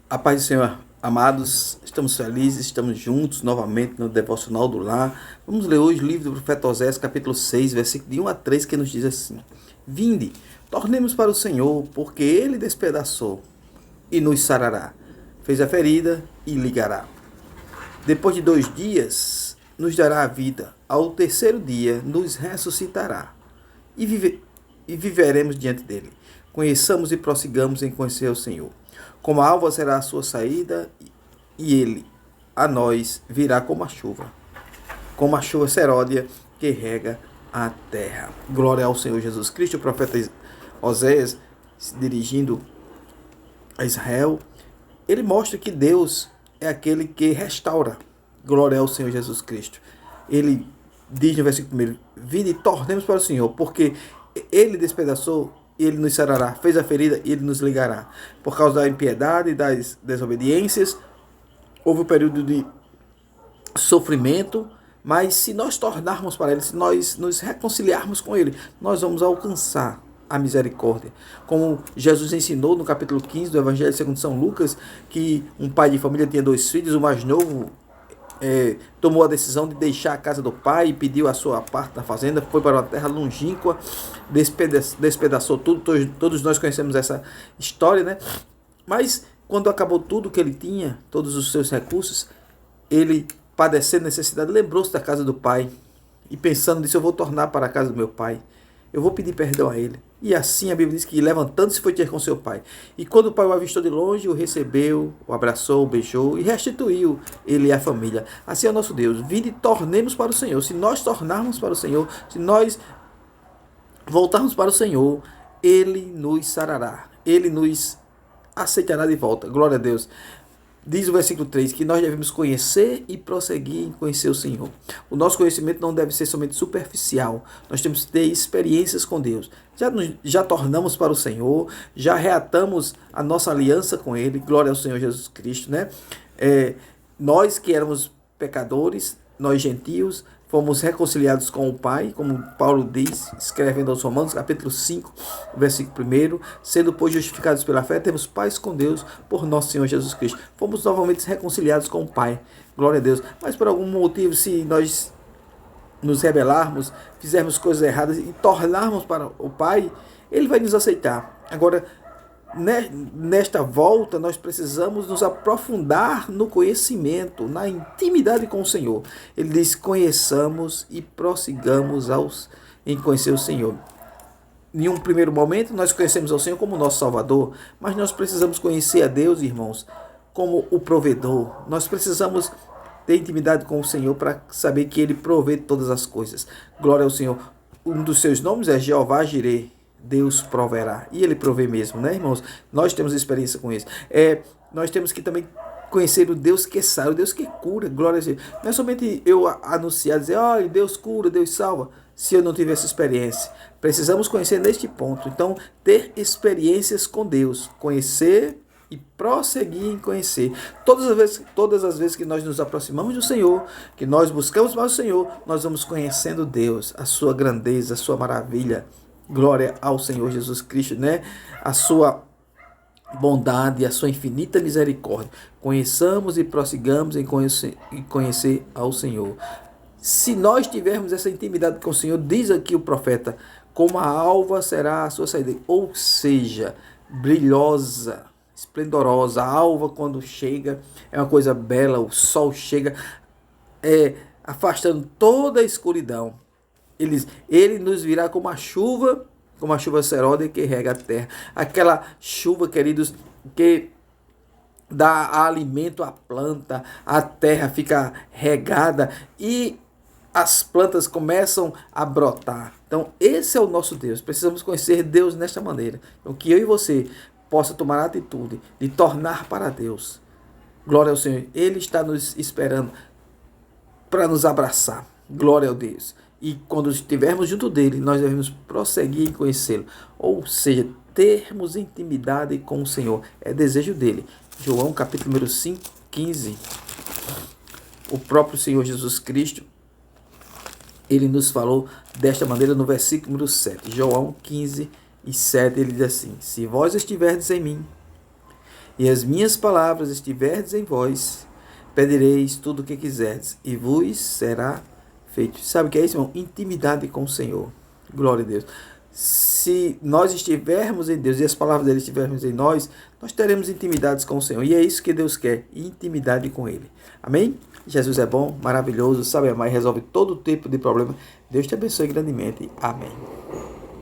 A paz do Senhor, amados, estamos felizes, estamos juntos novamente no Devocional do Lar. Vamos ler hoje o livro do profeta Oséias, capítulo 6, versículo de 1 a 3, que nos diz assim: Vinde, tornemos para o Senhor, porque Ele despedaçou e nos sarará, fez a ferida e ligará. Depois de 2 dias, nos dará a vida, ao terceiro dia nos ressuscitará e viveremos diante dele. Conheçamos e prossigamos em conhecer o Senhor. Como a alva será a sua saída, e ele a nós virá como a chuva seródia que rega a terra. Glória ao Senhor Jesus Cristo. O profeta Oséias, se dirigindo a Israel, ele mostra que Deus é aquele que restaura. Glória ao Senhor Jesus Cristo. Ele diz no versículo 1: Vinde e tornemos para o Senhor, porque Ele despedaçou e Ele nos sarará, fez a ferida e Ele nos ligará. Por causa da impiedade e das desobediências, houve um período de sofrimento, mas se nós tornarmos para Ele, se nós nos reconciliarmos com Ele, nós vamos alcançar a misericórdia. Como Jesus ensinou no capítulo 15 do Evangelho segundo São Lucas, que um pai de família tinha 2 filhos, o mais novo tomou a decisão de deixar a casa do pai e pediu a sua parte da fazenda, foi para uma terra longínqua, despedaçou tudo. Todos nós conhecemos essa história, né? Mas quando acabou tudo que ele tinha, todos os seus recursos, ele, padecendo necessidade, lembrou-se da casa do pai e pensando, disse: eu vou tornar para a casa do meu pai, eu vou pedir perdão a ele. E assim a Bíblia diz que, levantando-se, foi ter com seu pai. E quando o pai o avistou de longe, o recebeu, o abraçou, o beijou e restituiu ele e a família. Assim é o nosso Deus. Vinde e tornemos para o Senhor. Se nós tornarmos para o Senhor, se nós voltarmos para o Senhor, Ele nos sarará. Ele nos aceitará de volta. Glória a Deus. Diz o versículo 3 que nós devemos conhecer e prosseguir em conhecer o Senhor. O nosso conhecimento não deve ser somente superficial. Nós temos que ter experiências com Deus. Já tornamos para o Senhor, já reatamos a nossa aliança com Ele. Glória ao Senhor Jesus Cristo, né? Nós que éramos pecadores, nós gentios, fomos reconciliados com o Pai, como Paulo diz, escrevendo aos Romanos, capítulo 5, versículo 1, sendo, pois, justificados pela fé, temos paz com Deus por nosso Senhor Jesus Cristo. Fomos novamente reconciliados com o Pai, glória a Deus. Mas por algum motivo, se nós nos rebelarmos, fizermos coisas erradas e tornarmos para o Pai, Ele vai nos aceitar. Agora, nesta volta, nós precisamos nos aprofundar no conhecimento, na intimidade com o Senhor. Ele diz: conheçamos e prossigamos em conhecer o Senhor. Em um primeiro momento, nós conhecemos ao Senhor como nosso Salvador, mas nós precisamos conhecer a Deus, irmãos, como o provedor. Nós precisamos ter intimidade com o Senhor para saber que Ele provê todas as coisas. Glória ao Senhor. Um dos seus nomes é Jeová Jireh. Deus proverá. E Ele provê mesmo, né, irmãos? Nós temos experiência com isso. Nós temos que também conhecer o Deus que salva, o Deus que cura. Glória a Deus. Não é somente eu anunciar, dizer: oh, Deus cura, Deus salva, se eu não tiver essa experiência. Precisamos conhecer neste ponto. Então, ter experiências com Deus. Conhecer e prosseguir em conhecer. Todas as vezes que nós nos aproximamos do Senhor, que nós buscamos mais o Senhor, nós vamos conhecendo Deus, a sua grandeza, a sua maravilha. Glória ao Senhor Jesus Cristo, né? A sua bondade, a sua infinita misericórdia. Conheçamos e prossigamos em conhecer ao Senhor. Se nós tivermos essa intimidade com o Senhor, diz aqui o profeta: como a alva será a sua saída. Ou seja, brilhosa, esplendorosa. A alva, quando chega, é uma coisa bela. O sol chega, afastando toda a escuridão. Ele nos virá como a chuva seródia que rega a terra. Aquela chuva, queridos, que dá alimento à planta, a terra fica regada e as plantas começam a brotar. Então, esse é o nosso Deus. Precisamos conhecer Deus nesta maneira. Então, que eu e você possa tomar a atitude de tornar para Deus. Glória ao Senhor. Ele está nos esperando para nos abraçar. Glória a Deus. E quando estivermos junto dele, nós devemos prosseguir em conhecê-lo. Ou seja, termos intimidade com o Senhor. É desejo dele. João capítulo número 5, 15. O próprio Senhor Jesus Cristo, ele nos falou desta maneira no versículo número 7. João 15 e 7, ele diz assim: se vós estiverdes em mim e as minhas palavras estiverdes em vós, pedireis tudo o que quiserdes, e vos será feito. Sabe o que é isso, irmão? Intimidade com o Senhor. Glória a Deus. Se nós estivermos em Deus e as palavras dele estivermos em nós, nós teremos intimidades com o Senhor. E é isso que Deus quer, intimidade com ele. Amém? Jesus é bom, maravilhoso, sabe amar e resolve todo tipo de problema. Deus te abençoe grandemente. Amém.